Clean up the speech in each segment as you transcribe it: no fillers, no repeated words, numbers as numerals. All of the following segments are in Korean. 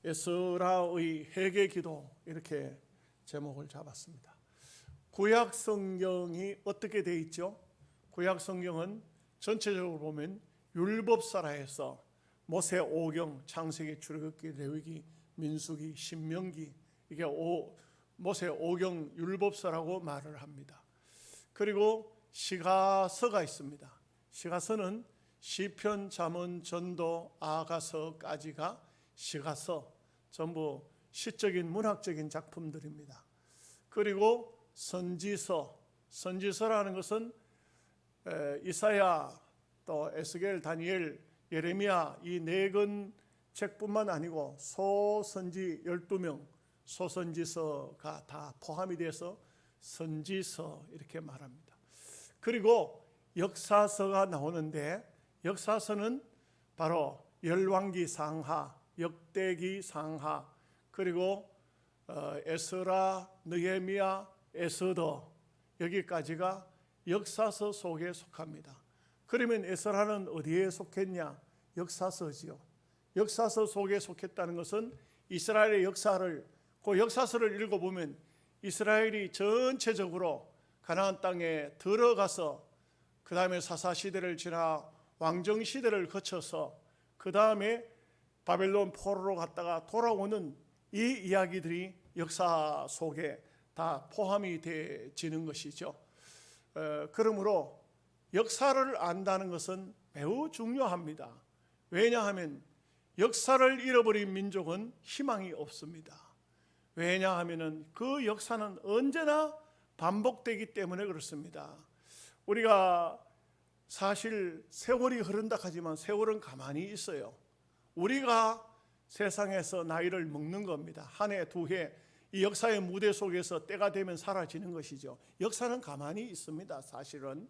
에스라의 회개 기도 이렇게 제목을 잡았습니다. 구약 성경이 어떻게 되어 있죠? 구약 성경은 전체적으로 보면 율법사라해서 모세 오경, 창세기, 출애굽기, 레위기, 민수기, 신명기, 이게 모세 오경 율법서라고 말을 합니다. 그리고 시가서가 있습니다. 시가서는 시편, 잠언, 전도, 아가서까지가 시가서, 전부 시적인 문학적인 작품들입니다. 그리고 선지서, 선지서라는 것은 이사야, 또 에스겔, 다니엘, 예레미야 이 네 권 책뿐만 아니고 소선지 12명, 소선지서가 다 포함이 돼서 선지서 이렇게 말합니다. 그리고 역사서가 나오는데 역사서는 바로 열왕기 상하, 역대기 상하, 그리고 에스라, 느헤미야, 에스더 여기까지가 역사서 속에 속합니다. 그러면 에스라는 어디에 속했냐? 역사서지요. 역사서 속에 속했다는 것은 이스라엘의 역사를, 그 역사서를 읽어보면 이스라엘이 전체적으로 가나안 땅에 들어가서 그 다음에 사사시대를 지나 왕정시대를 거쳐서 그 다음에 바벨론 포로로 갔다가 돌아오는 이 이야기들이 역사 속에 다 포함이 되지는 것이죠. 그러므로 역사를 안다는 것은 매우 중요합니다. 왜냐하면 역사를 잃어버린 민족은 희망이 없습니다. 왜냐하면 그 역사는 언제나 반복되기 때문에 그렇습니다. 우리가 사실 세월이 흐른다 하지만 세월은 가만히 있어요. 우리가 세상에서 나이를 먹는 겁니다. 한 해, 두 해, 이 역사의 무대 속에서 때가 되면 사라지는 것이죠. 역사는 가만히 있습니다, 사실은.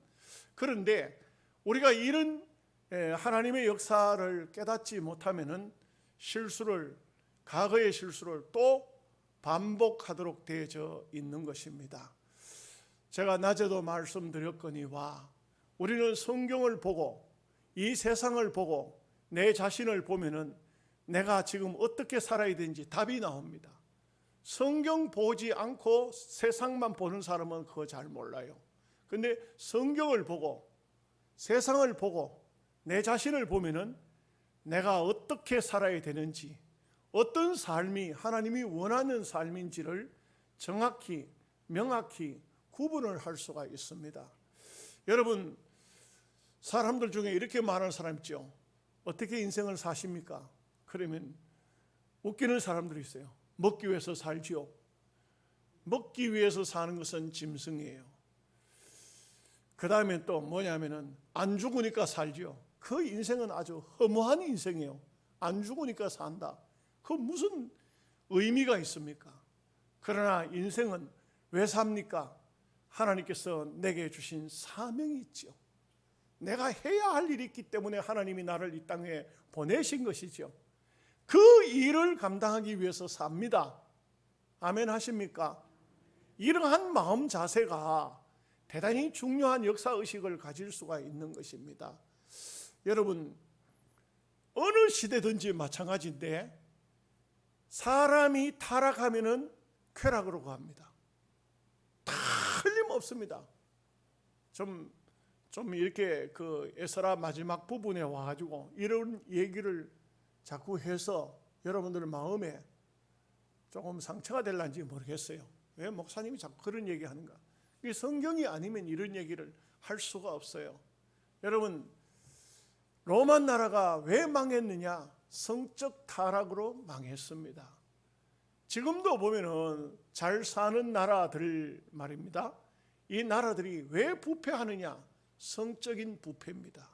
그런데 우리가 이런 하나님의 역사를 깨닫지 못하면은 과거의 실수를 또 반복하도록 되어져 있는 것입니다. 제가 낮에도 말씀드렸거니와 우리는 성경을 보고 이 세상을 보고 내 자신을 보면은 내가 지금 어떻게 살아야 되는지 답이 나옵니다. 성경 보지 않고 세상만 보는 사람은 그거 잘 몰라요. 근데 성경을 보고 세상을 보고 내 자신을 보면은 내가 어떻게 살아야 되는지, 어떤 삶이 하나님이 원하는 삶인지를 정확히 명확히 구분을 할 수가 있습니다. 여러분, 사람들 중에 이렇게 말하는 사람 있죠. 어떻게 인생을 사십니까? 그러면 웃기는 사람들이 있어요. 먹기 위해서 살지요. 먹기 위해서 사는 것은 짐승이에요. 그 다음에 또 뭐냐면은 안 죽으니까 살지요. 그 인생은 아주 허무한 인생이에요. 안 죽으니까 산다. 그 무슨 의미가 있습니까? 그러나 인생은 왜 삽니까? 하나님께서 내게 주신 사명이 있죠. 내가 해야 할 일이 있기 때문에 하나님이 나를 이 땅에 보내신 것이죠. 그 일을 감당하기 위해서 삽니다. 아멘 하십니까? 이러한 마음 자세가 대단히 중요한 역사의식을 가질 수가 있는 것입니다. 여러분, 어느 시대든지 마찬가지인데 사람이 타락하면은 쾌락으로 갑니다. 틀림없습니다. 좀 이렇게 그 에스라 마지막 부분에 와가지고 이런 얘기를 자꾸 해서 여러분들 마음에 조금 상처가 될런지 모르겠어요. 왜 목사님이 자꾸 그런 얘기하는가? 이 성경이 아니면 이런 얘기를 할 수가 없어요. 여러분, 로마 나라가 왜 망했느냐? 성적 타락으로 망했습니다. 지금도 보면은 잘 사는 나라들 말입니다. 이 나라들이 왜 부패하느냐? 성적인 부패입니다.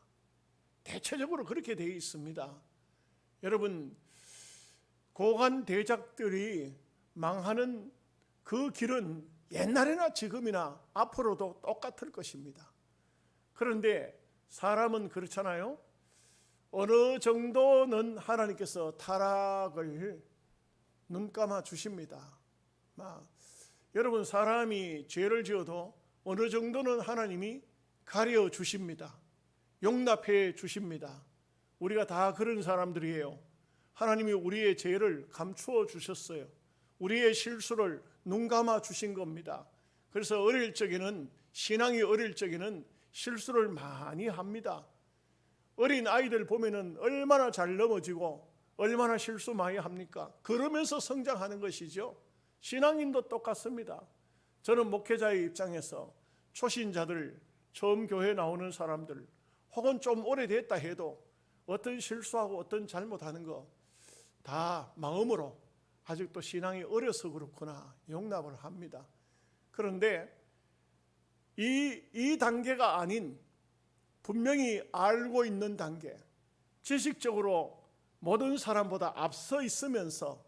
대체적으로 그렇게 되어 있습니다. 여러분, 고관 대작들이 망하는 그 길은 옛날이나 지금이나 앞으로도 똑같을 것입니다. 그런데 사람은 그렇잖아요. 어느 정도는 하나님께서 타락을 눈감아 주십니다. 여러분, 사람이 죄를 지어도 어느 정도는 하나님이 가려 주십니다. 용납해 주십니다. 우리가 다 그런 사람들이에요. 하나님이 우리의 죄를 감추어 주셨어요. 우리의 실수를 눈 감아 주신 겁니다. 그래서 신앙이 어릴 적에는 실수를 많이 합니다. 어린 아이들 보면은 얼마나 잘 넘어지고 얼마나 실수 많이 합니까? 그러면서 성장하는 것이죠. 신앙인도 똑같습니다. 저는 목회자의 입장에서 초신자들, 처음 교회 나오는 사람들, 혹은 좀 오래됐다 해도 어떤 실수하고 어떤 잘못하는 거 다 마음으로 아직도 신앙이 어려서 그렇구나 용납을 합니다. 그런데 이 단계가 아닌 분명히 알고 있는 단계, 지식적으로 모든 사람보다 앞서 있으면서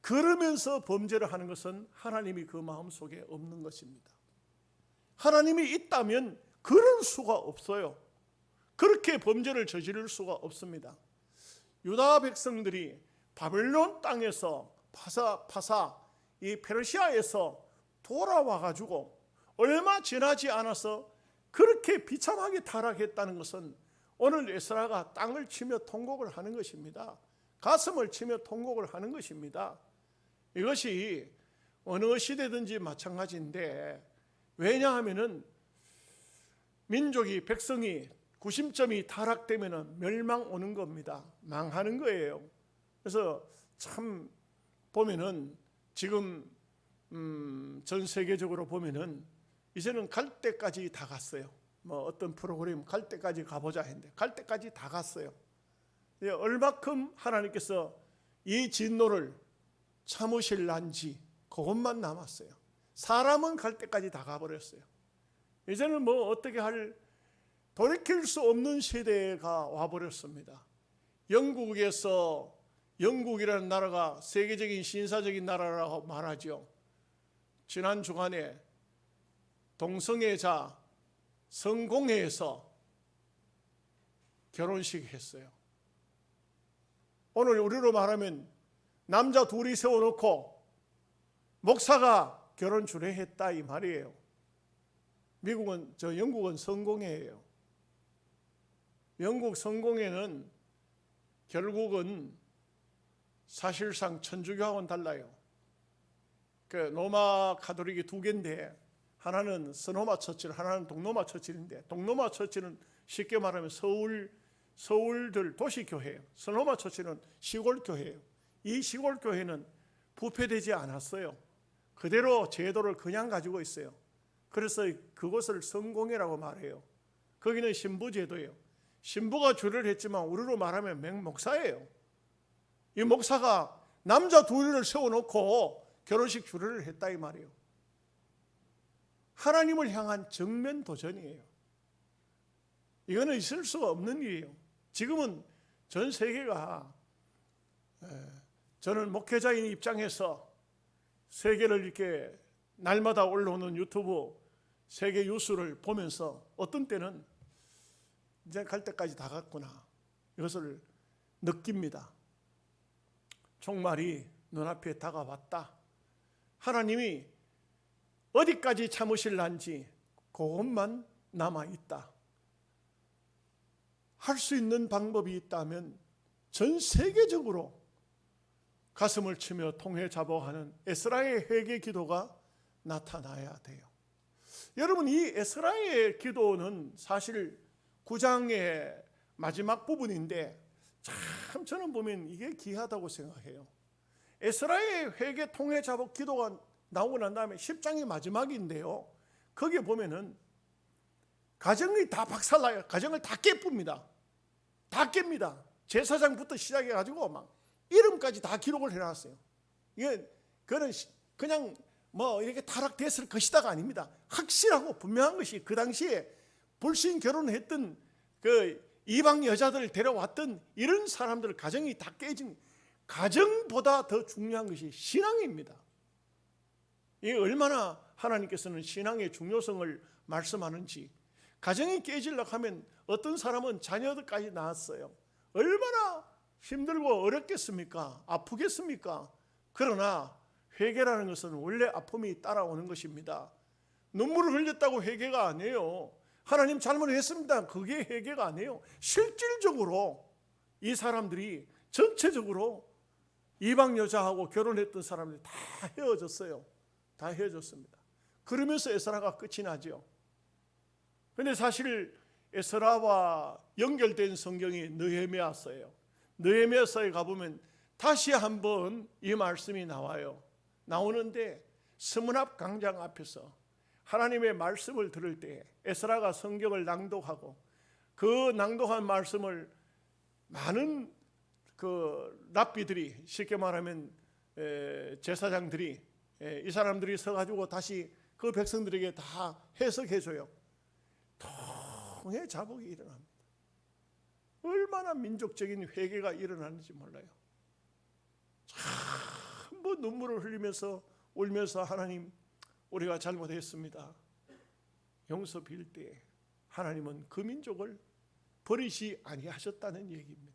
그러면서 범죄를 하는 것은 하나님이 그 마음속에 없는 것입니다. 하나님이 있다면 그럴 수가 없어요. 그렇게 범죄를 저지를 수가 없습니다. 유다 백성들이 바벨론 땅에서 파사 이 페르시아에서 돌아와 가지고 얼마 지나지 않아서 그렇게 비참하게 타락했다는 것은 오늘 에스라가 땅을 치며 통곡을 하는 것입니다. 가슴을 치며 통곡을 하는 것입니다. 이것이 어느 시대든지 마찬가지인데, 왜냐하면은 민족이, 백성이 구심점이 타락되면 멸망 오는 겁니다. 망하는 거예요. 그래서 참 보면은 지금 전 세계적으로 보면은 이제는 갈 때까지 다 갔어요. 뭐 어떤 프로그램 갈 때까지 가보자 했는데 갈 때까지 다 갔어요. 얼마큼 하나님께서 이 진노를 참으실란지 그것만 남았어요. 사람은 갈 때까지 다 가버렸어요. 이제는 뭐 어떻게 돌이킬 수 없는 시대가 와버렸습니다. 영국이라는 나라가 세계적인 신사적인 나라라고 말하죠. 지난 주간에 동성애자 성공회에서 결혼식 했어요. 오늘 우리로 말하면 남자 둘이 세워놓고 목사가 결혼 주례했다 이 말이에요. 영국은 성공회예요. 영국 성공회는 결국은 사실상 천주교하고는 달라요. 그 로마 가톨릭이 두 개인데 하나는 서노마 처칠, 하나는 동로마 처칠인데, 동로마 처칠은 쉽게 말하면 서울들 도시교회예요. 서노마 처칠은 시골교회예요. 이 시골교회는 부패되지 않았어요. 그대로 제도를 그냥 가지고 있어요. 그래서 그것을 성공회라고 말해요. 거기는 신부제도예요. 신부가 주례를 했지만 우리로 말하면 맹목사예요. 이 목사가 남자 둘을 세워놓고 결혼식 주례를 했다 이 말이에요. 하나님을 향한 정면 도전이에요. 이거는 있을 수가 없는 일이에요. 지금은 전 세계가, 저는 목회자인 입장에서 세계를 이렇게 날마다 올라오는 유튜브 세계 뉴스를 보면서 어떤 때는 이제 갈 때까지 다 갔구나 이것을 느낍니다. 종말이 눈앞에 다가왔다. 하나님이 어디까지 참으실란지 그것만 남아있다. 할 수 있는 방법이 있다면 전 세계적으로 가슴을 치며 통해 자복하는 에스라의 회개 기도가 나타나야 돼요. 여러분, 이 에스라의 기도는 사실 9장의 마지막 부분인데 참 저는 보면 이게 귀하다고 생각해요. 에스라의 회개 통해 자복 기도가 나오고 난 다음에 10장이 마지막인데요. 거기에 보면은 가정이 다 박살나요. 가정을 다 깨뿝니다. 다 깹니다. 제사장부터 시작해가지고 막 이름까지 다 기록을 해놨어요. 그거는 그냥 뭐 이렇게 타락됐을 것이다가 아닙니다. 확실하고 분명한 것이 그 당시에 불신 결혼했던 그 이방 여자들을 데려왔던 이런 사람들 가정이 다 깨진, 가정보다 더 중요한 것이 신앙입니다. 이게 얼마나 하나님께서는 신앙의 중요성을 말씀하는지. 가정이 깨지려고 하면 어떤 사람은 자녀들까지 낳았어요. 얼마나 힘들고 어렵겠습니까? 아프겠습니까? 그러나 회개라는 것은 원래 아픔이 따라오는 것입니다. 눈물을 흘렸다고 회개가 아니에요. 하나님 잘못했습니다. 그게 회개가 아니에요. 실질적으로 이 사람들이 전체적으로 이방 여자하고 결혼했던 사람들이 다 헤어졌어요. 다 헤어졌습니다. 그러면서 에스라가 끝이 나죠. 그런데 사실 에스라와 연결된 성경이 느헤미야서예요. 느헤미야서에 가보면 다시 한번 이 말씀이 나오는데 스문앞 광장 앞에서 하나님의 말씀을 들을 때 에스라가 성경을 낭독하고 그 낭독한 말씀을 많은 그 랍비들이, 쉽게 말하면 제사장들이, 이 사람들이 서가지고 다시 그 백성들에게 다 해석해줘요. 통의 자복이 일어납니다. 얼마나 민족적인 회개가 일어나는지 몰라요. 전부 눈물을 흘리면서 울면서 하나님, 우리가 잘못했습니다. 용서 빌 때 하나님은 그 민족을 버리지 아니하셨다는 얘기입니다.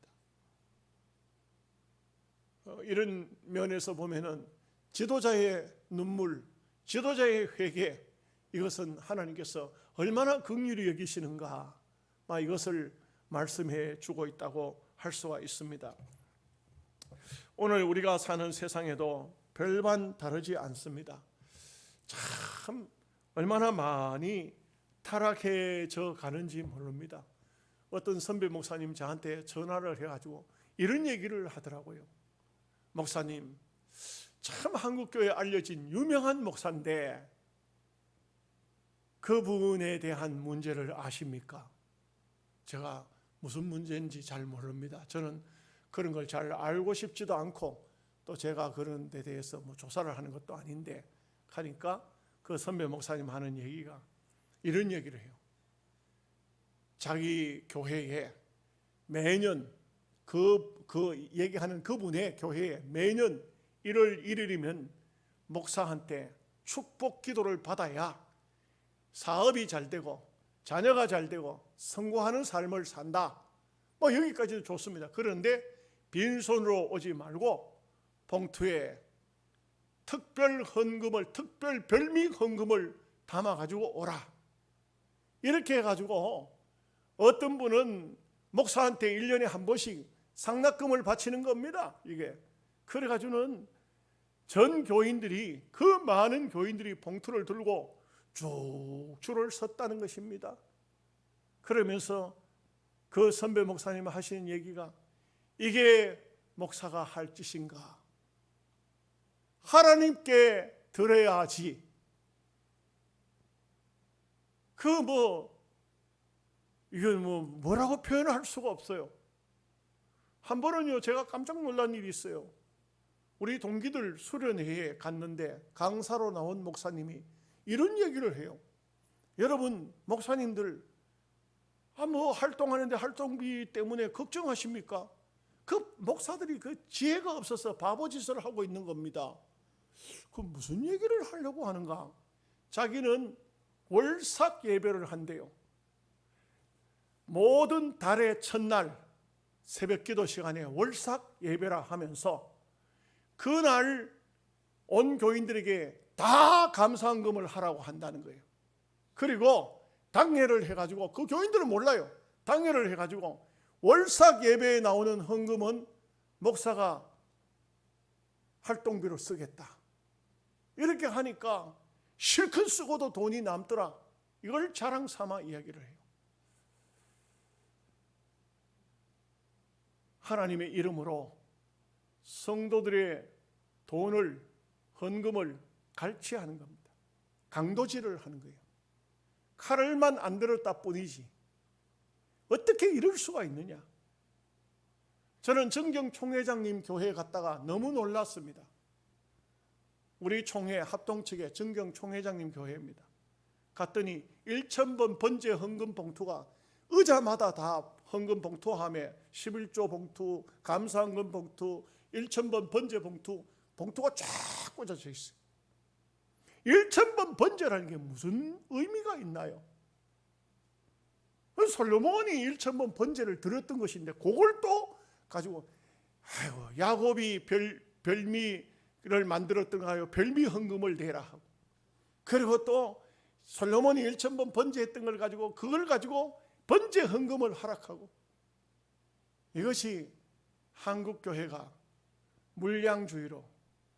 이런 면에서 보면은 지도자의 눈물, 지도자의 회개, 이것은 하나님께서 얼마나 긍휼히 여기시는가, 이것을 말씀해 주고 있다고 할 수가 있습니다. 오늘 우리가 사는 세상에도 별반 다르지 않습니다. 참 얼마나 많이 타락해져 가는지 모릅니다. 어떤 선배 목사님 저한테 전화를 해가지고 이런 얘기를 하더라고요. 목사님, 참 한국교회에 알려진 유명한 목사인데 그분에 대한 문제를 아십니까? 제가 무슨 문제인지 잘 모릅니다. 저는 그런 걸 잘 알고 싶지도 않고 또 제가 그런 데 대해서 조사를 하는 것도 아닌데 하니까 그 선배 목사님 하는 얘기가 이런 얘기를 해요. 자기 교회에 매년 그 얘기하는 그분의 교회에 매년 1월 1일이면 목사한테 축복 기도를 받아야 사업이 잘 되고 자녀가 잘 되고 성공하는 삶을 산다. 여기까지도 좋습니다. 그런데 빈손으로 오지 말고 봉투에 특별 헌금을, 특별 별미 헌금을 담아가지고 오라. 이렇게 해가지고 어떤 분은 목사한테 1년에 한 번씩 상납금을 바치는 겁니다. 이게 그래가지고는 전 교인들이, 그 많은 교인들이 봉투를 들고 쭉 줄을 섰다는 것입니다. 그러면서 그 선배 목사님 하시는 얘기가 이게 목사가 할 짓인가? 하나님께 드려야지. 이게 뭐라고 표현할 수가 없어요. 한 번은요, 제가 깜짝 놀란 일이 있어요. 우리 동기들 수련회에 갔는데 강사로 나온 목사님이 이런 얘기를 해요. 여러분, 목사님들 활동하는데 활동비 때문에 걱정하십니까? 그 목사들이 그 지혜가 없어서 바보짓을 하고 있는 겁니다. 그 무슨 얘기를 하려고 하는가? 자기는 월삭 예배를 한대요. 모든 달의 첫날 새벽 기도 시간에 월삭 예배라 하면서 그날 온 교인들에게 다 감사헌금을 하라고 한다는 거예요. 그리고 당회를 해가지고, 그 교인들은 몰라요. 당회를 해가지고 월삭 예배에 나오는 헌금은 목사가 활동비로 쓰겠다. 이렇게 하니까 실컷 쓰고도 돈이 남더라. 이걸 자랑 삼아 이야기를 해요. 하나님의 이름으로 성도들의 돈을, 헌금을 갈취하는 겁니다. 강도질을 하는 거예요. 칼을만 안 들었다 뿐이지 어떻게 이럴 수가 있느냐. 저는 정경총회장님 교회에 갔다가 너무 놀랐습니다. 우리 총회 합동측의 정경총회장님 교회입니다. 갔더니 1,000번 번제 헌금 봉투가 의자마다 다 헌금 봉투함에 11조 봉투, 감사헌금 봉투, 1,000번 번제 봉투가 쫙 꽂아져 있어요. 1,000번 번제라는 게 무슨 의미가 있나요? 솔로몬이 1,000번 번제를 드렸던 것인데 그걸 또 가지고 야곱이 별미를 만들었던가요? 별미 헌금을 내라 하고, 그리고 또 솔로몬이 1,000번 번제했던 걸 가지고 그걸 가지고 번제 헌금을 하락하고, 이것이 한국 교회가 물량주의로,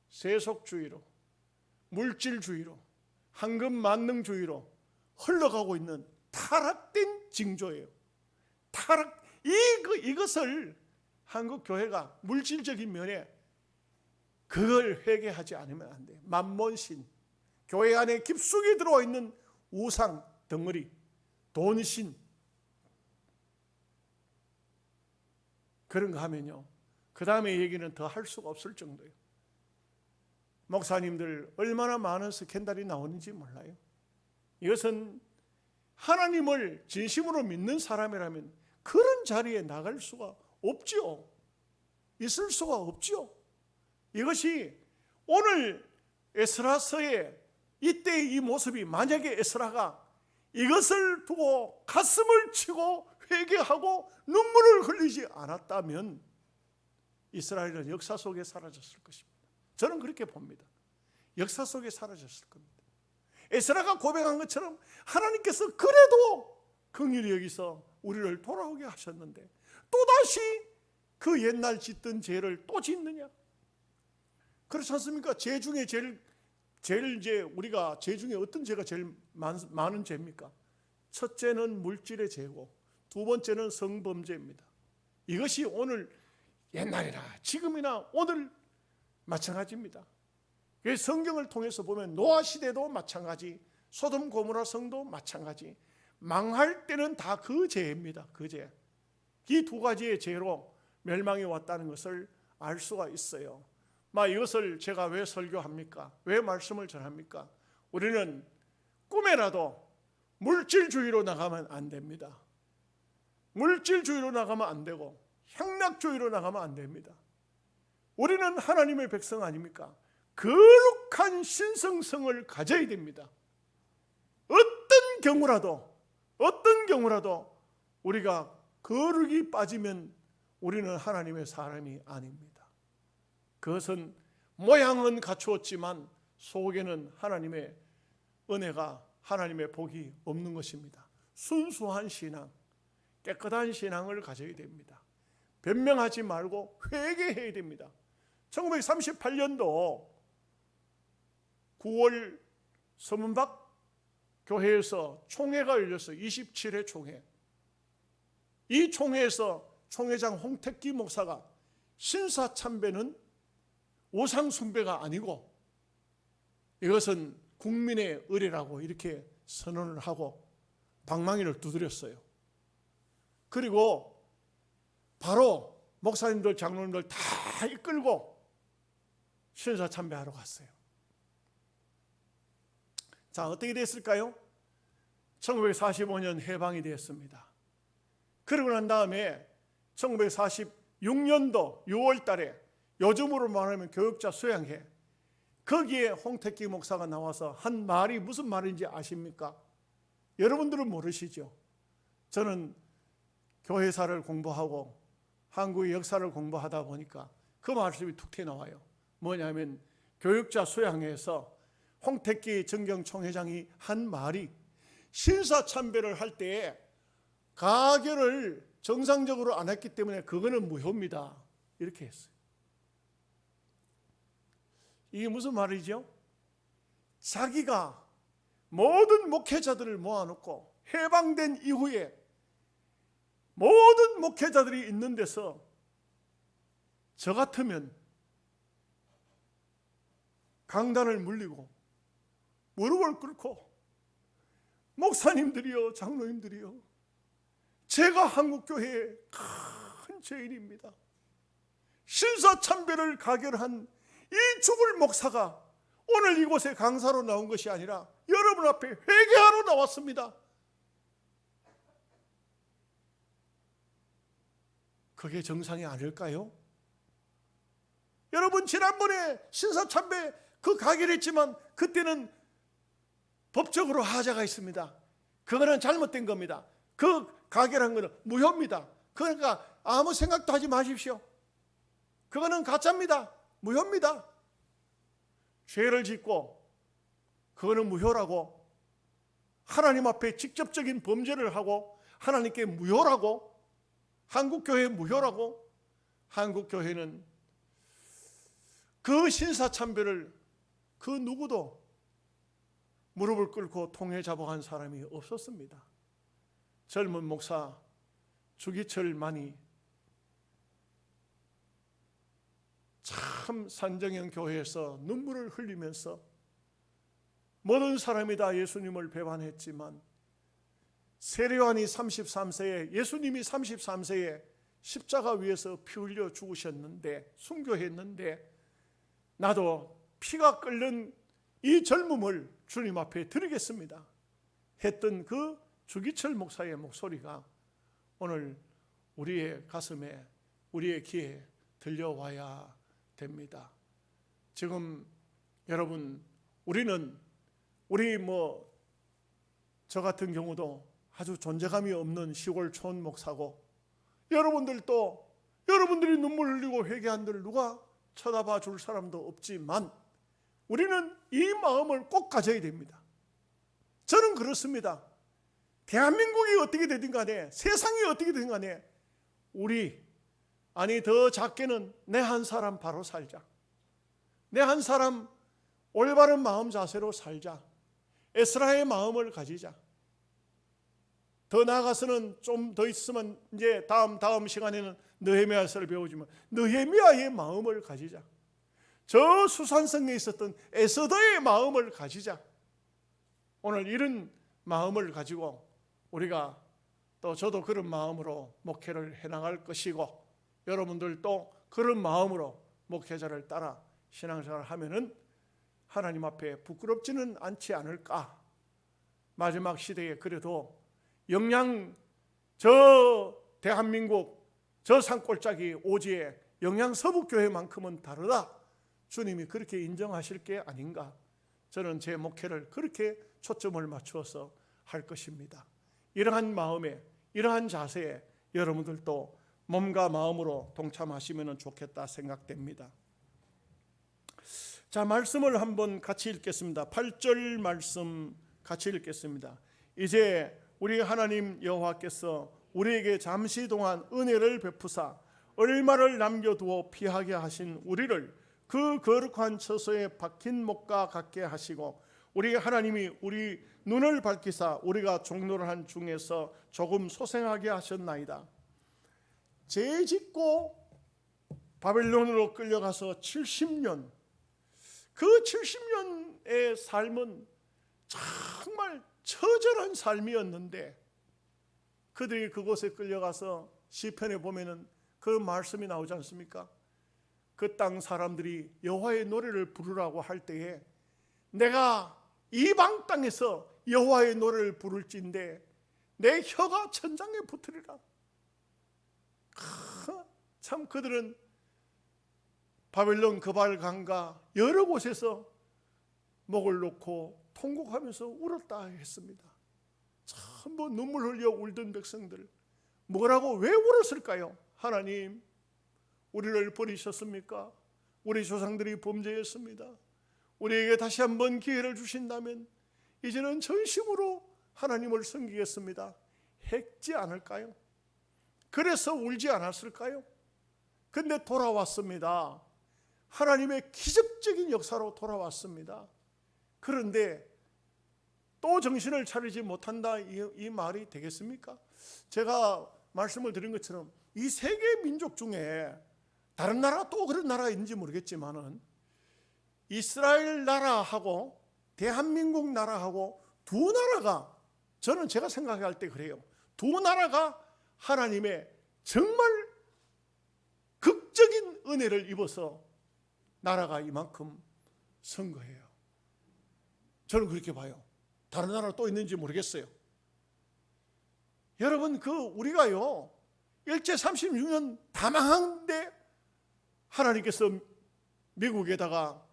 세속주의로, 물질주의로, 황금만능주의로 흘러가고 있는 타락된 징조예요. 이것을 한국 교회가 물질적인 면에 그걸 회개하지 않으면 안 돼요. 만몬신, 교회 안에 깊숙이 들어와 있는 우상 덩어리, 돈신, 그런 거 하면요, 그 다음에 얘기는 더 할 수가 없을 정도예요. 목사님들 얼마나 많은 스캔들이 나오는지 몰라요. 이것은 하나님을 진심으로 믿는 사람이라면 그런 자리에 나갈 수가 없지요. 있을 수가 없지요. 이것이 오늘 에스라서의 이때의 이 모습이, 만약에 에스라가 이것을 두고 가슴을 치고 회개하고 눈물을 흘리지 않았다면 이스라엘은 역사 속에 사라졌을 것입니다. 저는 그렇게 봅니다. 역사 속에 사라졌을 겁니다. 에스라가 고백한 것처럼 하나님께서 그래도 긍휼히 여기서 우리를 돌아오게 하셨는데 또다시 그 옛날 짓던 죄를 또 짓느냐? 그렇지 않습니까? 죄 중에 제일 이제 우리가 죄 중에 어떤 죄가 제일 많은 죄입니까? 첫째는 물질의 죄고 두 번째는 성범죄입니다. 이것이 오늘 옛날이나 지금이나 오늘 마찬가지입니다. 성경을 통해서 보면 노아 시대도 마찬가지, 소돔 고모라 성도 마찬가지, 망할 때는 다 그 죄입니다. 그 죄. 이 두 가지의 죄로 멸망이 왔다는 것을 알 수가 있어요. 이것을 제가 왜 설교합니까? 왜 말씀을 전합니까? 우리는 꿈에라도 물질주의로 나가면 안 됩니다. 물질주의로 나가면 안 되고 향락주의로 나가면 안 됩니다. 우리는 하나님의 백성 아닙니까? 거룩한 신성성을 가져야 됩니다. 어떤 경우라도 우리가 거룩이 빠지면 우리는 하나님의 사람이 아닙니다. 그것은 모양은 갖추었지만 속에는 하나님의 은혜가, 하나님의 복이 없는 것입니다. 순수한 신앙, 깨끗한 신앙을 가져야 됩니다. 변명하지 말고 회개해야 됩니다. 1938년도 9월 서문박 교회에서 총회가 열렸어요. 27회 총회. 이 총회에서 총회장 홍택기 목사가 신사참배는 우상숭배가 아니고 이것은 국민의 의례라고 이렇게 선언을 하고 방망이를 두드렸어요. 그리고 바로 목사님들, 장로님들 다 이끌고 신사참배하러 갔어요. 자, 어떻게 됐을까요? 1945년 해방이 되었습니다. 그러고 난 다음에 1946년도 6월 달에 요즘으로 말하면 교육자 수양회, 거기에 홍택기 목사가 나와서 한 말이 무슨 말인지 아십니까? 여러분들은 모르시죠? 저는 교회사를 공부하고 한국의 역사를 공부하다 보니까 그 말씀이 툭 튀어나와요. 뭐냐면 교육자 수양회에서 홍택기 정경총회장이 한 말이 신사참배를 할 때에 가결을 정상적으로 안 했기 때문에 그거는 무효입니다. 이렇게 했어요. 이게 무슨 말이죠? 자기가 모든 목회자들을 모아놓고 해방된 이후에 모든 목회자들이 있는 데서 저 같으면 강단을 물리고 무릎을 꿇고 목사님들이요, 장로님들이요, 제가 한국교회의 큰 죄인입니다. 신사참배를 가결한 이 죽을 목사가 오늘 이곳에 강사로 나온 것이 아니라 여러분 앞에 회개하러 나왔습니다. 그게 정상이 아닐까요? 여러분, 지난번에 신사참배 그 가결했지만 그때는 법적으로 하자가 있습니다. 그거는 잘못된 겁니다. 그 가결한 거는 무효입니다. 그러니까 아무 생각도 하지 마십시오. 그거는 가짜입니다. 무효입니다. 죄를 짓고 그거는 무효라고, 하나님 앞에 직접적인 범죄를 하고 하나님께 무효라고, 한국교회 무효라고, 한국 교회는 그 신사참배를 그 누구도 무릎을 꿇고 통해 잡아간 사람이 없었습니다. 젊은 목사 주기철만이 참 산정형 교회에서 눈물을 흘리면서 모든 사람이 다 예수님을 배반했지만 세례요한이 33세에 예수님이 33세에 십자가 위에서 피 흘려 죽으셨는데 순교했는데 나도 피가 끓는 이 젊음을 주님 앞에 드리겠습니다 했던 그 주기철 목사의 목소리가 오늘 우리의 가슴에 우리의 귀에 들려와야 됩니다. 지금 여러분 우리 저 같은 경우도 아주 존재감이 없는 시골촌 목사고 여러분들이 눈물 흘리고 회개한들 누가 쳐다봐 줄 사람도 없지만 우리는 이 마음을 꼭 가져야 됩니다. 저는 그렇습니다. 대한민국이 어떻게 되든 간에 세상이 어떻게 되든 간에 더 작게는 내 한 사람 바로 살자. 내 한 사람 올바른 마음 자세로 살자. 에스라의 마음을 가지자. 더 나아가서는 좀 더 있으면 이제 다음 시간에는 느헤미야서를 배우지만 느헤미야의 마음을 가지자. 저 수산성에 있었던 에스더의 마음을 가지자. 오늘 이런 마음을 가지고 우리가 또 저도 그런 마음으로 목회를 해나갈 것이고 여러분들도 그런 마음으로 목회자를 따라 신앙생활을 하면은 하나님 앞에 부끄럽지는 않지 않을까. 마지막 시대에 그래도 대한민국 저 산골짜기 오지의 영양서북교회만큼은 다르다. 주님이 그렇게 인정하실 게 아닌가. 저는 제 목회를 그렇게 초점을 맞추어서 할 것입니다. 이러한 마음에 이러한 자세에 여러분들도 몸과 마음으로 동참하시면 좋겠다 생각됩니다. 자, 말씀을 한번 같이 읽겠습니다. 8절 말씀 같이 읽겠습니다. 이제 우리 하나님 여호와께서 우리에게 잠시 동안 은혜를 베푸사 얼마를 남겨두어 피하게 하신 우리를 그 거룩한 처소에 박힌 목과 같게 하시고 우리 하나님이 우리 눈을 밝히사 우리가 종로를 한 중에서 조금 소생하게 하셨나이다. 죄 짓고 바벨론으로 끌려가서 70년, 그 70년의 삶은 정말 처절한 삶이었는데 그들이 그곳에 끌려가서 시편에 보면은 그 말씀이 나오지 않습니까? 그 땅 사람들이 여호와의 노래를 부르라고 할 때에 내가 이방 땅에서 여호와의 노래를 부를진대 내 혀가 천장에 붙으리라. 참 그들은 바벨론 그발강가 여러 곳에서 목을 놓고 통곡하면서 울었다 했습니다. 참 눈물 흘려 울던 백성들 뭐라고 왜 울었을까요? 하나님 우리를 버리셨습니까? 우리 조상들이 범죄했습니다. 우리에게 다시 한번 기회를 주신다면 이제는 전심으로 하나님을 섬기겠습니다 했지 않을까요? 그래서 울지 않았을까요? 근데 돌아왔습니다. 하나님의 기적적인 역사로 돌아왔습니다. 그런데 또 정신을 차리지 못한다 이 말이 되겠습니까? 제가 말씀을 드린 것처럼 이 세계 민족 중에 다른 나라 또 그런 나라가 있는지 모르겠지만은 이스라엘 나라하고 대한민국 나라하고 두 나라가 저는 제가 생각할 때 그래요. 두 나라가 하나님의 정말 극적인 은혜를 입어서 나라가 이만큼 선 거예요. 저는 그렇게 봐요. 다른 나라 또 있는지 모르겠어요. 여러분 우리가요 일제 36년 다 망한데 하나님께서 미국에다가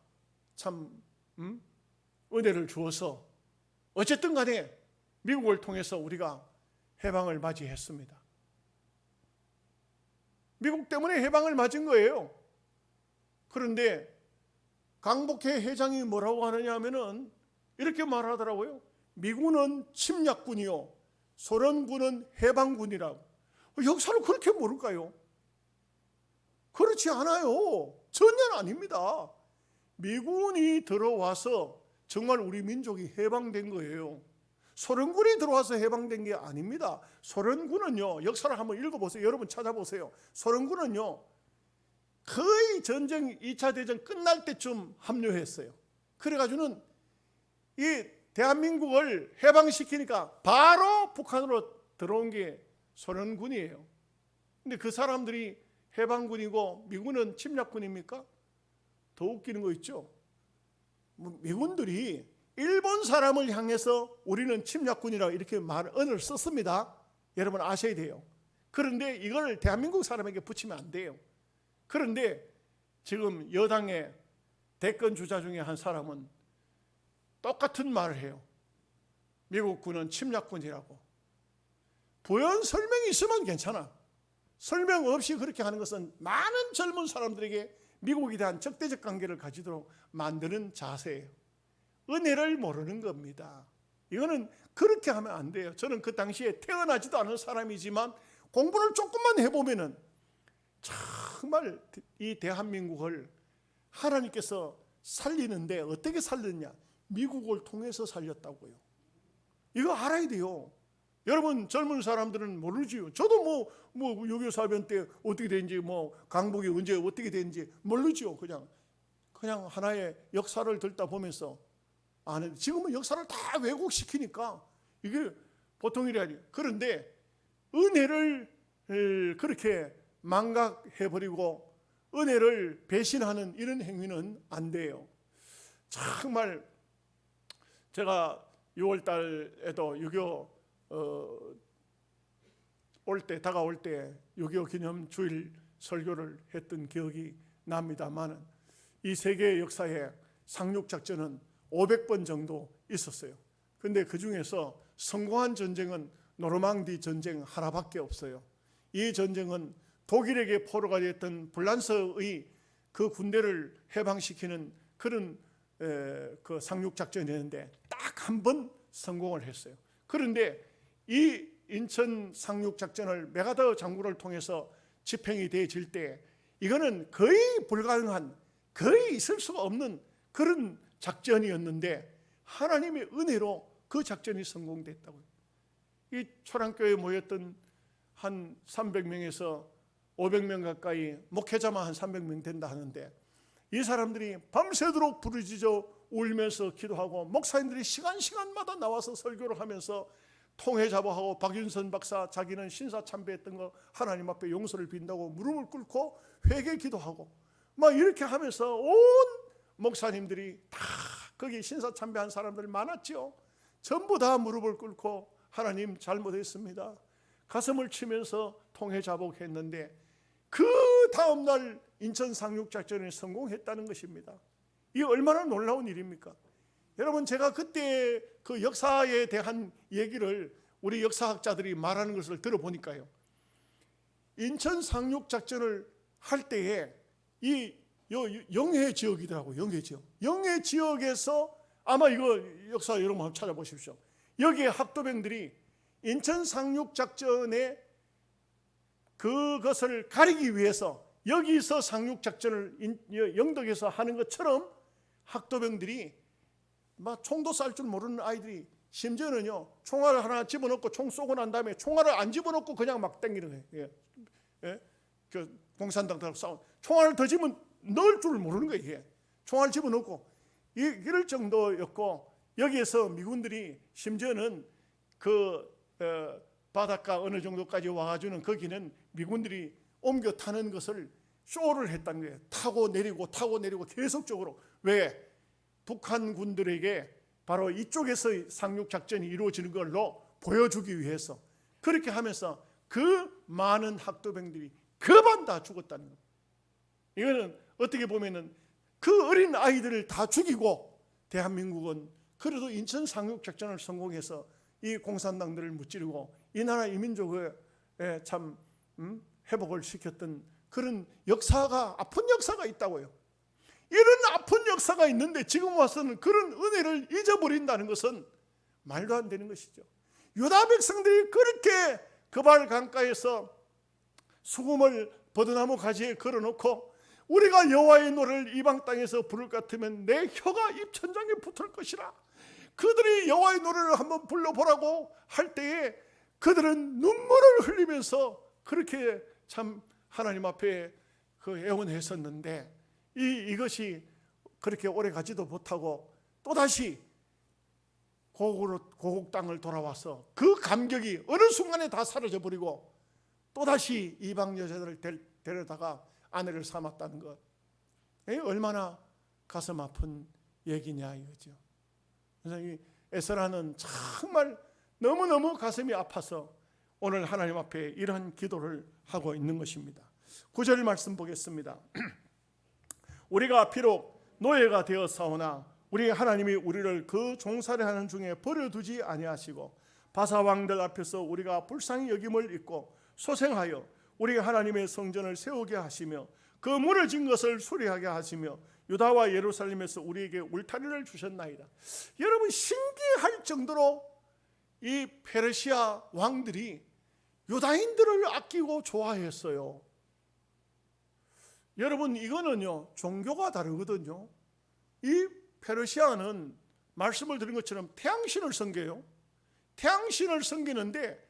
참 은혜를 주어서 어쨌든 간에 미국을 통해서 우리가 해방을 맞이했습니다. 미국 때문에 해방을 맞은 거예요. 그런데 강복회 회장이 뭐라고 하느냐 하면은 이렇게 말하더라고요. 미군은 침략군이요 소련군은 해방군이라고. 역사를 그렇게 모를까요? 그렇지 않아요. 전혀 아닙니다. 미군이 들어와서 정말 우리 민족이 해방된 거예요. 소련군이 들어와서 해방된 게 아닙니다. 소련군은요, 역사를 한번 읽어보세요. 여러분 찾아보세요. 소련군은요, 거의 전쟁 2차 대전 끝날 때쯤 합류했어요. 그래가지고는 이 대한민국을 해방시키니까 바로 북한으로 들어온 게 소련군이에요. 근데 그 사람들이 해방군이고 미군은 침략군입니까? 더 웃기는 거 있죠. 미군들이 일본 사람을 향해서 우리는 침략군이라고 이렇게 언어를 썼습니다. 여러분 아셔야 돼요. 그런데 이걸 대한민국 사람에게 붙이면 안 돼요. 그런데 지금 여당의 대권 주자 중에 한 사람은 똑같은 말을 해요. 미국군은 침략군이라고. 부연 설명이 있으면 괜찮아. 설명 없이 그렇게 하는 것은 많은 젊은 사람들에게 미국에 대한 적대적 관계를 가지도록 만드는 자세예요. 은혜를 모르는 겁니다. 이거는 그렇게 하면 안 돼요. 저는 그 당시에 태어나지도 않은 사람이지만 공부를 조금만 해보면은 정말 이 대한민국을 하나님께서 살리는데 어떻게 살렸냐? 미국을 통해서 살렸다고요. 이거 알아야 돼요. 여러분 젊은 사람들은 모르지요. 저도 뭐 6.25 사변 때 어떻게 된지, 강북이 언제 어떻게 된지 모르죠. 그냥 하나의 역사를 듣다 보면서 아는. 지금은 역사를 다 왜곡시키니까 이게 보통 일이 아니에요. 그런데 은혜를 그렇게 망각해버리고 은혜를 배신하는 이런 행위는 안 돼요. 정말 제가 6월 달에도 6.25 다가올 때 6.25 기념 주일 설교를 했던 기억이 납니다만 이 세계 역사에 상륙작전은 500번 정도 있었어요. 그런데 그 중에서 성공한 전쟁은 노르망디 전쟁 하나밖에 없어요. 이 전쟁은 독일에게 포로가 됐던 불란서의 그 군대를 해방시키는 그런 그 상륙작전이었는데 딱 한 번 성공을 했어요. 그런데 이 인천 상륙작전을 메가더 장군을 통해서 집행이 되어질 때 이거는 거의 불가능한, 거의 있을 수가 없는 그런 작전이었는데 하나님의 은혜로 그 작전이 성공됐다고요. 이 초랑교회에 모였던 한 300명에서 500명 가까이, 목회자만 한 300명 된다 하는데 이 사람들이 밤새도록 부르짖어 울면서 기도하고 목사님들이 시간마다 나와서 설교를 하면서 통회자복하고 박윤선 박사 자기는 신사 참배했던 거 하나님 앞에 용서를 빈다고 무릎을 꿇고 회개 기도하고 막 이렇게 하면서 온 목사님들이 다 거기 신사 참배한 사람들 많았죠. 전부 다 무릎을 꿇고 하나님 잘못했습니다. 가슴을 치면서 통회자복했는데 그 다음날 인천 상륙작전에 성공했다는 것입니다. 이 얼마나 놀라운 일입니까? 여러분 제가 그때 그 역사에 대한 얘기를 우리 역사학자들이 말하는 것을 들어보니까요. 인천 상륙작전을 할 때에 이 영해 지역이더라고요. 영해 지역. 영해 지역에서 아마 이거 역사 여러분 한번 찾아보십시오. 여기에 학도병들이 인천 상륙작전에 그것을 가리기 위해서 여기서 상륙작전을 영덕에서 하는 것처럼 학도병들이 막 총도 쌀 줄 모르는 아이들이 심지어는요 총알을 하나 집어넣고 총 쏘고 난 다음에 총알을 안 집어넣고 그냥 막 땡기는 거예요. 그 공산당들하고 싸운 총알을 더 집어 넣을 줄 모르는 거예요. 이게. 총알 집어넣고 이럴 정도였고 여기에서 미군들이 심지어는 그 바닷가 어느 정도까지 와가지고는 거기는 미군들이 옮겨 타는 것을 쇼를 했다는 거예요. 타고 내리고 계속적으로. 왜? 북한 군들에게 바로 이쪽에서 상륙작전이 이루어지는 걸로 보여주기 위해서 그렇게 하면서 그 많은 학도병들이 그만 다 죽었다는 거예요. 이거는 어떻게 보면은 그 어린 아이들을 다 죽이고 대한민국은 그래도 인천 상륙작전을 성공해서 이 공산당들을 무찌르고 이 나라 이민족을 참 회복을 시켰던 그런 역사가, 아픈 역사가 있다고요. 이런 아픈 역사가 있는데 지금 와서는 그런 은혜를 잊어버린다는 것은 말도 안 되는 것이죠. 유다 백성들이 그렇게 그발 강가에서 수금을 버드나무 가지에 걸어놓고 우리가 여호와의 노래를 이방 땅에서 부를 것 같으면 내 혀가 입천장에 붙을 것이라. 그들이 여호와의 노래를 한번 불러보라고 할 때에 그들은 눈물을 흘리면서 그렇게 참 하나님 앞에 그 애원했었는데 이것이 그렇게 오래 가지도 못하고 또다시 고국 땅을 돌아와서 그 감격이 어느 순간에 다 사라져 버리고 또다시 이방 여자들을 데려다가 아내를 삼았다는 것, 얼마나 가슴 아픈 얘기냐 이거죠. 그래서 이 에스라는 정말 너무너무 가슴이 아파서 오늘 하나님 앞에 이러한 기도를 하고 있는 것입니다. 9절 말씀 보겠습니다. 우리가 비록 노예가 되었사오나 우리 하나님이 우리를 그 종살이하는 중에 버려두지 아니하시고 바사 왕들 앞에서 우리가 불쌍히 여김을 입고 소생하여 우리 하나님의 성전을 세우게 하시며 그 무너진 것을 수리하게 하시며 유다와 예루살렘에서 우리에게 울타리를 주셨나이다. 여러분, 신기할 정도로 이 페르시아 왕들이 유다인들을 아끼고 좋아했어요. 여러분, 이거는요 종교가 다르거든요. 이 페르시아는 말씀을 드린 것처럼 태양신을 섬겨요. 태양신을 섬기는데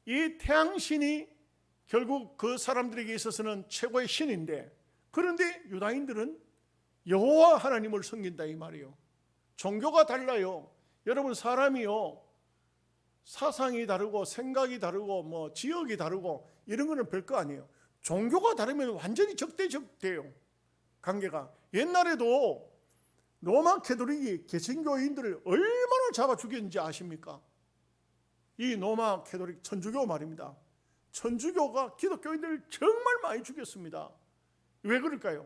이 태양신이 결국 그 사람들에게 있어서는 최고의 신인데, 그런데 유다인들은 여호와 하나님을 섬긴다 이 말이에요. 종교가 달라요. 여러분, 사람이요 사상이 다르고 생각이 다르고 뭐 지역이 다르고 이런 거는 별거 아니에요. 종교가 다르면 완전히 적대적돼요, 관계가. 옛날에도 로마 캐토릭이 개신교인들을 얼마나 잡아 죽였는지 아십니까? 이 로마 캐토릭 천주교 말입니다. 천주교가 기독교인들을 정말 많이 죽였습니다. 왜 그럴까요?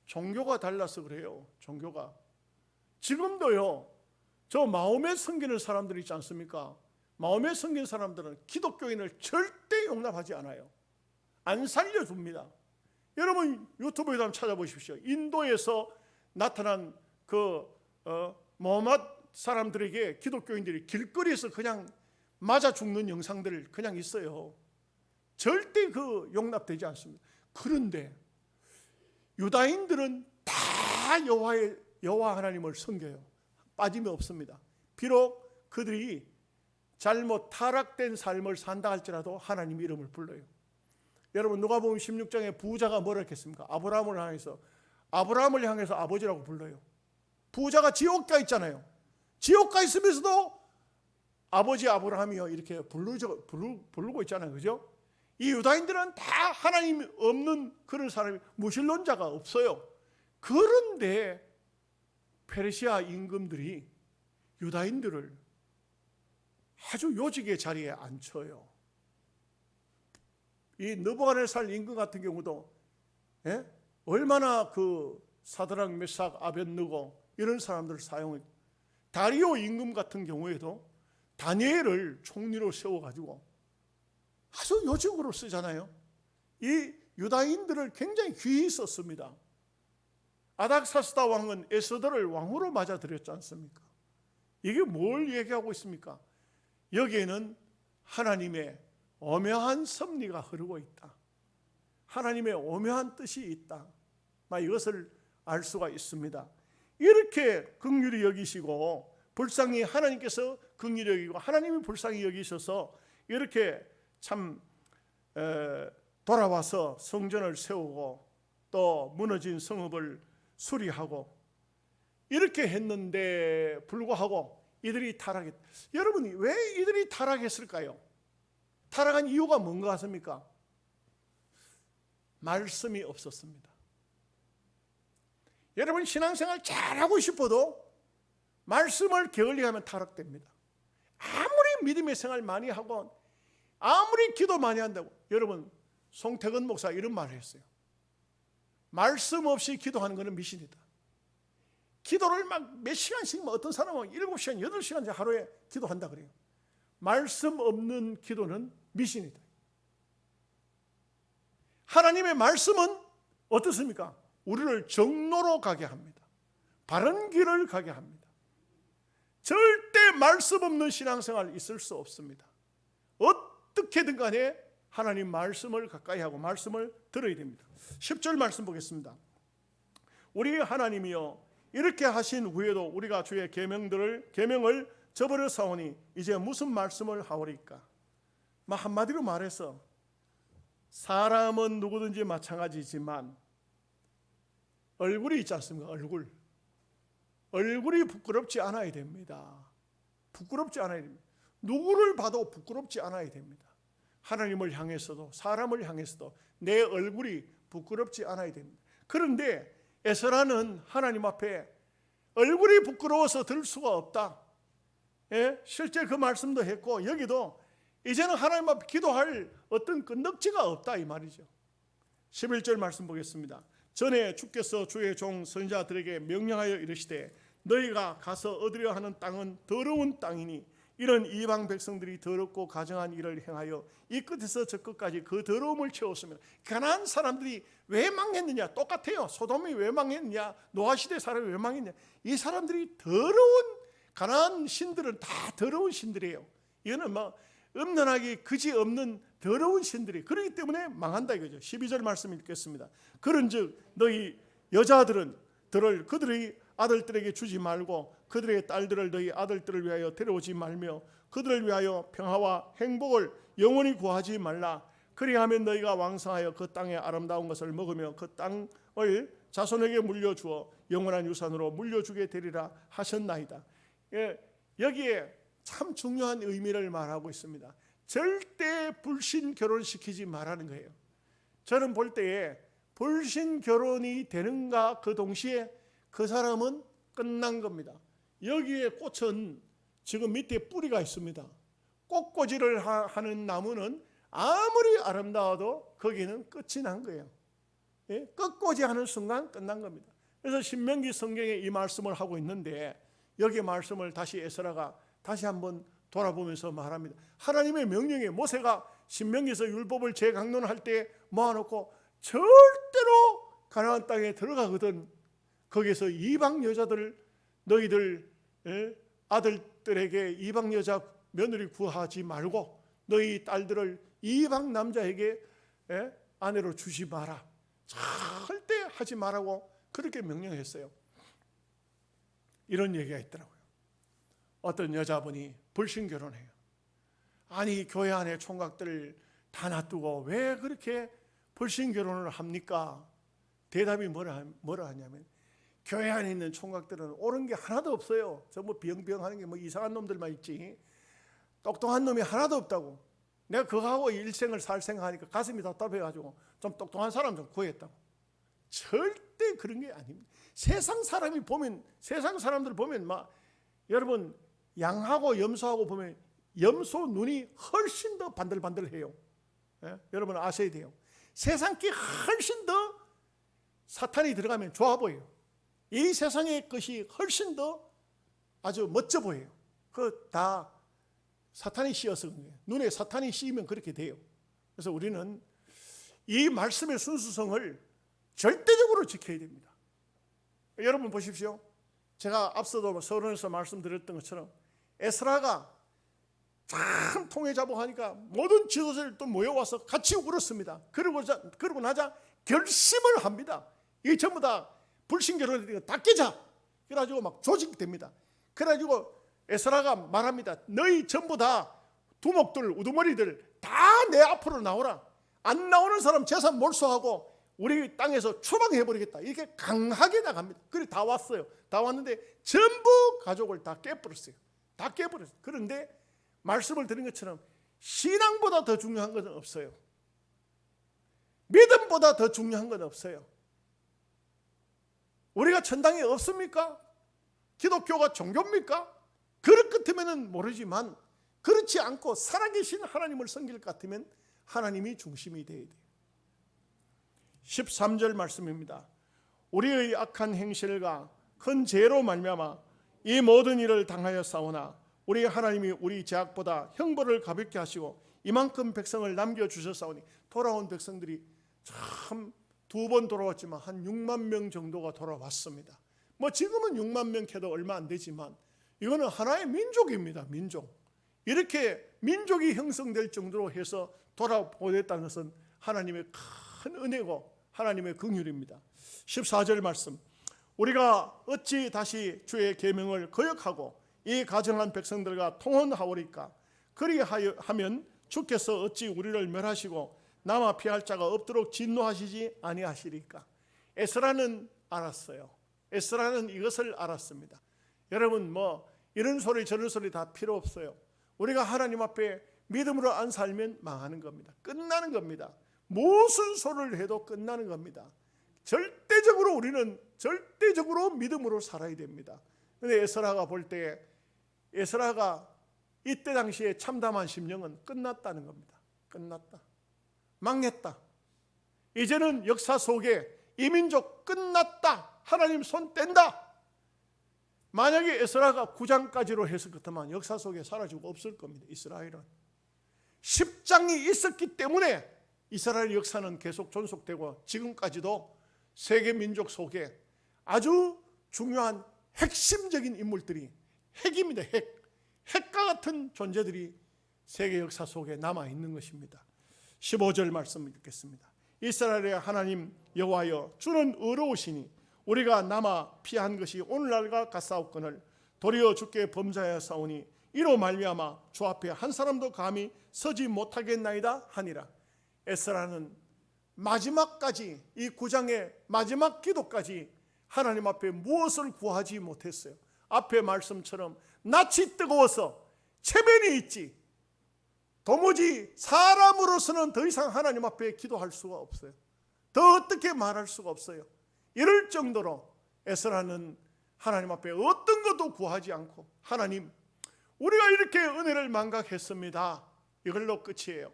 종교가 달라서 그래요. 종교가. 지금도요 저 마호메 섬기는 사람들 있지 않습니까? 마호메 섬기는 사람들은 기독교인을 절대 용납하지 않아요. 안 살려줍니다. 여러분 유튜브에도 한번 찾아보십시오. 인도에서 나타난 그 모함med 사람들에게 기독교인들이 길거리에서 그냥 맞아 죽는 영상들 그냥 있어요. 절대 그 용납되지 않습니다. 그런데 유다인들은 다 여호와 하나님을 섬겨요. 빠짐이 없습니다. 비록 그들이 잘못 타락된 삶을 산다 할지라도 하나님 이름을 불러요. 여러분 누가복음 16장에 부자가 뭐라 했겠습니까? 아브라함을 향해서 아버지라고 불러요. 부자가 지옥 가 있잖아요. 지옥 가 있으면서도 아버지 아브라함이요 이렇게 부르고 있잖아요. 그죠? 이 유다인들은 다 하나님이 없는 그런 사람이, 무신론자가 없어요. 그런데 페르시아 임금들이 유다인들을 아주 요직의 자리에 앉혀요. 이 느부갓네살 임금 같은 경우도 얼마나 그 사드락 메삭 아벳느고 이런 사람들을 사용해. 다리오 임금 같은 경우에도 다니엘을 총리로 세워가지고 아주 요직으로 쓰잖아요. 이 유다인들을 굉장히 귀히 썼습니다. 아닥사스다 왕은 에스더를 왕으로 맞아들였지 않습니까? 이게 뭘 얘기하고 있습니까? 여기에는 하나님의 오묘한 섭리가 흐르고 있다. 하나님의 오묘한 뜻이 있다. 이것을 알 수가 있습니다. 이렇게 긍휼히 여기시고 불쌍히 하나님께서 긍휼히 여기고 하나님이 불쌍히 여기셔서 이렇게 참 돌아와서 성전을 세우고 또 무너진 성읍을 수리하고 이렇게 했는데 불구하고 이들이 타락했. 여러분이 왜 이들이 타락했을까요? 타락한 이유가 뭔가 같습니까? 말씀이 없었습니다. 여러분 신앙생활 잘하고 싶어도 말씀을 게을리하면 타락됩니다. 아무리 믿음의 생활 많이 하고 아무리 기도 많이 한다고. 여러분 송태근 목사 이런 말을 했어요. 말씀 없이 기도하는 것은 미신이다. 기도를 막 몇 시간씩, 어떤 사람은 7시간, 8시간 하루에 기도한다 그래요. 말씀 없는 기도는 미신이다. 하나님의 말씀은 어떻습니까? 우리를 정로로 가게 합니다. 바른 길을 가게 합니다. 절대 말씀 없는 신앙생활 있을 수 없습니다. 어떻게든 간에 하나님 말씀을 가까이 하고 말씀을 들어야 됩니다. 10절 말씀 보겠습니다. 우리 하나님이여 이렇게 하신 후에도 우리가 주의 계명을 저버려 사오니 이제 무슨 말씀을 하오리까? 한마디로 말해서 사람은 누구든지 마찬가지지만 얼굴이 있지 않습니까? 얼굴이 부끄럽지 않아야 됩니다. 부끄럽지 않아야 됩니다. 누구를 봐도 부끄럽지 않아야 됩니다. 하나님을 향해서도 사람을 향해서도 내 얼굴이 부끄럽지 않아야 됩니다. 그런데 에스라는 하나님 앞에 얼굴이 부끄러워서 들 수가 없다. 실제 그 말씀도 했고 여기도 이제는 하나님 앞에 기도할 어떤 끈덕지가 없다 이 말이죠. 11절 말씀 보겠습니다. 전에 주께서 주의 종 선지자들에게 명령하여 이르시되 너희가 가서 얻으려 하는 땅은 더러운 땅이니 이런 이방 백성들이 더럽고 가증한 일을 행하여 이 끝에서 저 끝까지 그 더러움을 채웠으면 가나안 사람들이 왜 망했느냐? 똑같아요. 소돔이 왜 망했느냐? 노아시대 사람이 왜 망했느냐? 이 사람들이 더러운 가나안 신들은 다 더러운 신들이에요. 이거는 음란하기 그지없는 더러운 신들이 그렇기 때문에 망한다 이거죠. 12절 말씀 읽겠습니다. 그런즉 너희 여자들은 그들의 아들들에게 주지 말고 그들의 딸들을 너희 아들들을 위하여 데려오지 말며 그들을 위하여 평화와 행복을 영원히 구하지 말라. 그리하면 너희가 왕성하여 그 땅의 아름다운 것을 먹으며 그 땅을 자손에게 물려주어 영원한 유산으로 물려주게 되리라 하셨나이다. 여기에 참 중요한 의미를 말하고 있습니다. 절대 불신 결혼시키지 말라는 거예요. 저는 볼 때에 불신 결혼이 되는가 그 동시에 그 사람은 끝난 겁니다. 여기에 꽃은 지금 밑에 뿌리가 있습니다. 꽃꽂이를 하는 나무는 아무리 아름다워도 거기는 끝이 난 거예요. 끝꽂이 하는 순간 끝난 겁니다. 그래서 신명기 성경에 이 말씀을 하고 있는데 여기 말씀을 다시 에스라가 다시 한번 돌아보면서 말합니다. 하나님의 명령에 모세가 신명기에서 율법을 재강론할 때 모아놓고 절대로 가나안 땅에 들어가거든 거기서 이방 여자들 너희들 아들들에게 이방 여자 며느리 구하지 말고 너희 딸들을 이방 남자에게 아내로 주지 마라. 절대 하지 말라고 그렇게 명령했어요. 이런 얘기가 있더라고요. 어떤 여자분이 불신 결혼해요. 아니 교회 안에 총각들을 다 놔두고 왜 그렇게 불신 결혼을 합니까? 대답이 뭐라 하냐면 교회 안에 있는 총각들은 옳은 게 하나도 없어요. 전부 비영비영하는 게 이상한 놈들만 있지 똑똑한 놈이 하나도 없다고. 내가 그거하고 일생을 살 생각하니까 가슴이 답답해가지고 좀 똑똑한 사람 좀 구했다고. 절대 그런 게 아닙니다. 세상 사람들 보면 여러분 양하고 염소하고 보면 염소 눈이 훨씬 더 반들반들해요. 여러분 아셔야 돼요. 세상 게 훨씬 더 사탄이 들어가면 좋아 보여요. 이 세상의 것이 훨씬 더 아주 멋져 보여요. 그 다 사탄이 씌어서 그런 거예요. 눈에 사탄이 씌이면 그렇게 돼요. 그래서 우리는 이 말씀의 순수성을 절대적으로 지켜야 됩니다. 여러분 보십시오. 제가 앞서도 서론에서 말씀드렸던 것처럼 에스라가 참 통회자복하니까 모든 지도자들이 또 모여와서 같이 울었습니다. 그러고 나자 결심을 합니다. 이게 전부 다 불신결혼이니까 다 깨자. 그래가지고 막 조직됩니다. 그래가지고 에스라가 말합니다. 너희 전부 다 두목들, 우두머리들 다 내 앞으로 나오라. 안 나오는 사람 재산 몰수하고 우리 땅에서 추방해버리겠다. 이렇게 강하게 나갑니다. 그래 다 왔어요. 다 왔는데 전부 가족을 다 깨버렸어요. 다 깨버렸어요. 그런데 말씀을 드린 것처럼 신앙보다 더 중요한 것은 없어요. 믿음보다 더 중요한 건 없어요. 우리가 천당에 없습니까? 기독교가 종교입니까? 그럴 것 같으면 모르지만 그렇지 않고 살아계신 하나님을 섬길 것 같으면 하나님이 중심이 되어야 돼요. 13절 말씀입니다. 우리의 악한 행실과 큰 죄로 말미암아 이 모든 일을 당하여 싸우나 우리 하나님이 우리 죄악보다 형벌을 가볍게 하시고 이만큼 백성을 남겨주셨사오니. 돌아온 백성들이 참 2번 돌아왔지만 한 6만 명 정도가 돌아왔습니다. 지금은 6만 명 캐도 얼마 안 되지만 이거는 하나의 민족입니다. 민족. 이렇게 민족이 형성될 정도로 해서 돌아보냈다는 것은 하나님의 큰 은혜고 하나님의 긍휼입니다. 14절 말씀, 우리가 어찌 다시 주의 계명을 거역하고 이 가정한 백성들과 통혼하오리까? 그리하면 주께서 어찌 우리를 멸하시고 남아 피할 자가 없도록 진노하시지 아니하시리까? 에스라는 알았어요. 에스라는 이것을 알았습니다. 여러분, 이런 소리 저런 소리 다 필요 없어요. 우리가 하나님 앞에 믿음으로 안 살면 망하는 겁니다. 끝나는 겁니다. 무슨 소리를 해도 끝나는 겁니다. 절대적으로 우리는 절대적으로 믿음으로 살아야 됩니다. 그런데 에스라가 볼 때, 에스라가 이때 당시에 참담한 심령은 끝났다는 겁니다. 끝났다. 망했다. 이제는 역사 속에 이 민족 끝났다. 하나님 손 뗀다. 만약에 에스라가 9장까지로 해서 그렇다면 역사 속에 사라지고 없을 겁니다. 이스라엘은 10장이 있었기 때문에 이스라엘 역사는 계속 존속되고 지금까지도 세계 민족 속에 아주 중요한 핵심적인 인물들이, 핵입니다. 핵과 같은 존재들이 세계 역사 속에 남아있는 것입니다. 15절 말씀을 읽겠습니다. 이스라엘의 하나님 여호와여, 주는 의로우시니 우리가 남아 피한 것이 오늘날과 같사옵거늘 도리어 주께 범죄하여 싸우니 이로 말미암아 주 앞에 한 사람도 감히 서지 못하겠나이다 하니라. 에스라는 마지막까지, 이 9장의 마지막 기도까지 하나님 앞에 무엇을 구하지 못했어요. 앞에 말씀처럼 낯이 뜨거워서 체면이 있지 도무지 사람으로서는 더 이상 하나님 앞에 기도할 수가 없어요. 더 어떻게 말할 수가 없어요. 이럴 정도로 에스라는 하나님 앞에 어떤 것도 구하지 않고, 하나님, 우리가 이렇게 은혜를 망각했습니다. 이걸로 끝이에요.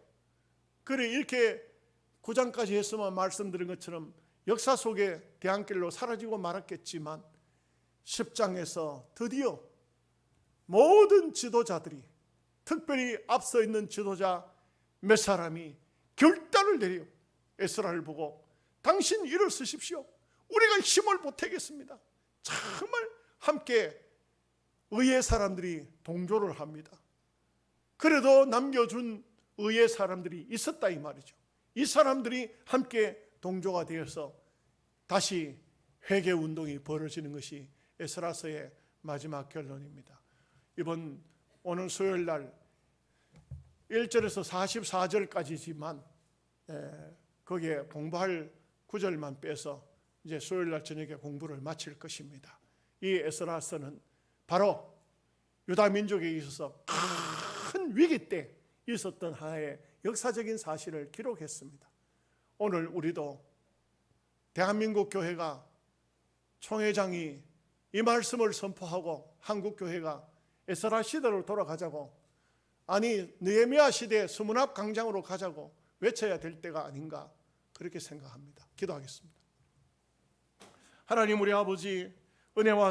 그래, 이렇게 9장까지 했으면 말씀드린 것처럼 역사 속에 대안길로 사라지고 말았겠지만 10장에서 드디어 모든 지도자들이, 특별히 앞서 있는 지도자 몇 사람이 결단을 내려 에스라를 보고 당신 일을 쓰십시오. 우리가 힘을 보태겠습니다. 정말 함께 의의 사람들이 동조를 합니다. 그래도 남겨준 의의 사람들이 있었다 이 말이죠. 이 사람들이 함께 동조가 되어서 다시 회개운동이 벌어지는 것이 에스라서의 마지막 결론입니다. 오늘 수요일날 1절에서 44절까지지만 거기에 공부할 구절만 빼서 이제 수요일날 저녁에 공부를 마칠 것입니다. 이 에스라서는 바로 유다 민족에 있어서 큰 위기 때 있었던 하나의 역사적인 사실을 기록했습니다. 오늘 우리도 대한민국 교회가 총회장이 이 말씀을 선포하고 한국 교회가 에스라 시대로 돌아가자고, 아니 느헤미야 시대 수문합 강장으로 가자고 외쳐야 될 때가 아닌가, 그렇게 생각합니다. 기도하겠습니다. 하나님, 우리 아버지, 은혜와